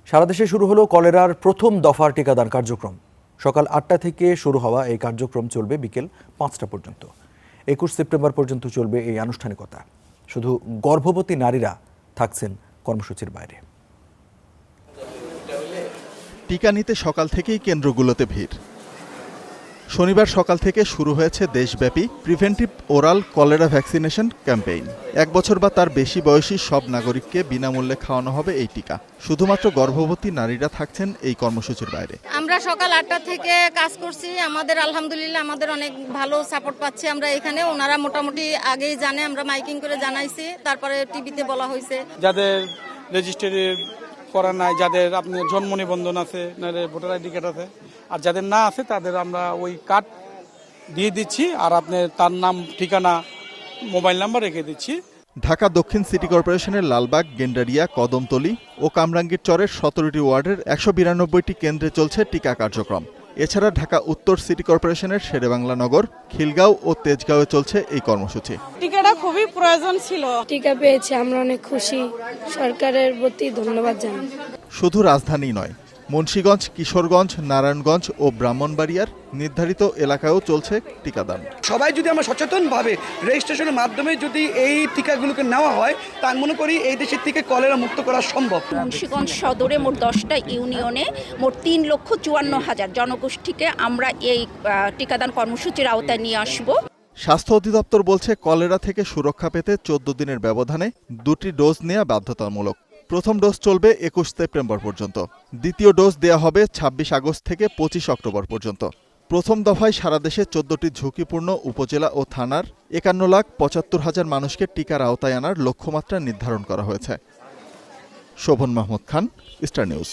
সারা দেশে শুরু হলো কলেরার প্রথম দফার টিকাদান কার্যক্রম। সকাল ৮টা থেকে শুরু হওয়া এই কার্যক্রম চলবে বিকেল ৫টা পর্যন্ত। ২১ সেপ্টেম্বর পর্যন্ত চলবে এই আনুষ্ঠানিকতা। শুধু গর্ভবতী নারীরা থাকছেন কর্মসূচির বাইরে। টিকা নিতে সকাল থেকেই কেন্দ্রগুলোতে ভিড়। শনিবার সকাল থেকে শুরু হয়েছে দেশব্যাপী preventive oral cholera vaccination campaign. ১ বছর বা তার বেশি বয়সী সব নাগরিককে বিনামূল্যে খাওয়ানো হবে এই টিকা। শুধুমাত্র গর্ভবতী নারীরা থাকছেন এই কর্মসূচির বাইরে। আমরা সকাল ৮টা থেকে কাজ করছি। আমাদের আলহামদুলিল্লাহ আমাদের অনেক ভালো সাপোর্ট পাচ্ছি আমরা এখানে। ওনারা মোটামুটি আগেই জানে, আমরা মাইকিং করে জানাইছি, তারপরে টিভিতে বলা হয়েছে। যাদের রেজিস্ট্রি করা নাই, যাদের আপনার জন্ম নিবন্ধন আছে, ভোটার আইডি কার্ড আছে, আর যাদের না আছে তাদের আমরা ওই কার্ড দিয়ে দিচ্ছি, আর আপনার তার নাম, ঠিকানা, মোবাইল নাম্বার রেখে দিচ্ছি। ঢাকা দক্ষিণ সিটি কর্পোরেশনের লালবাগ, গেন্ডারিয়া, কদমতলী ও কামরাঙ্গীর চরের ১৭টি ওয়ার্ডের ১৯২টি কেন্দ্রে চলছে টিকা কার্যক্রম। এছাড়া ঢাকা উত্তর সিটি কর্পোরেশনের শেরেবাংলা নগর, খিলগাঁও ও তেজগাঁওয়ে চলছে এই কর্মসূচি। টিকাটা খুবই প্রয়োজন ছিল। টিকা পেয়েছি, আমরা অনেক খুশি। সরকারের প্রতি ধন্যবাদ জানাই। শুধু রাজধানী নয়, মুন্সিগঞ্জ, কিশোরগঞ্জ, নারায়ণগঞ্জ ও ব্রাহ্মণবাড়িয়ার নির্ধারিত এলাকায়ও চলছে টিকাদান। সবাই যদি আমরা সচেতনভাবে রেজিস্ট্রেশনের মাধ্যমে যদি এই টিকাগুলোকে নেওয়া হয়, তা আমি মনে করি এই দেশের থেকে কলেরা মুক্ত করা সম্ভব। মুন্সিগঞ্জ সদরে মোট 10টা ইউনিয়নে মোট ৩,৫৪,০০০ জনগোষ্ঠীকে আমরা এই টিকাদান কর্মসূচির আওতায় নিয়ে আসব। স্বাস্থ্য অধিদপ্তর বলছে কলেরা থেকে সুরক্ষা পেতে ১৪ দিনের ব্যবধানে ২টি ডোজ নেওয়া বাধ্যতামূলক। প্রথম ডোজ চলবে ২১ সেপ্টেম্বর পর্যন্ত। দ্বিতীয় ডোজ দেয়া হবে ২৬ আগস্ট থেকে ২৫ অক্টোবর পর্যন্ত। প্রথম দফায় সারা দেশে ১৪টি ঝুঁকিপূর্ণ উপজেলা ও থানার ৫১,৭৫,০০০ মানুষকে টিকার আওতায় আনার লক্ষ্যমাত্রা নির্ধারণ করা হয়েছে। শোভন মাহমুদ খান, স্টার নিউজ।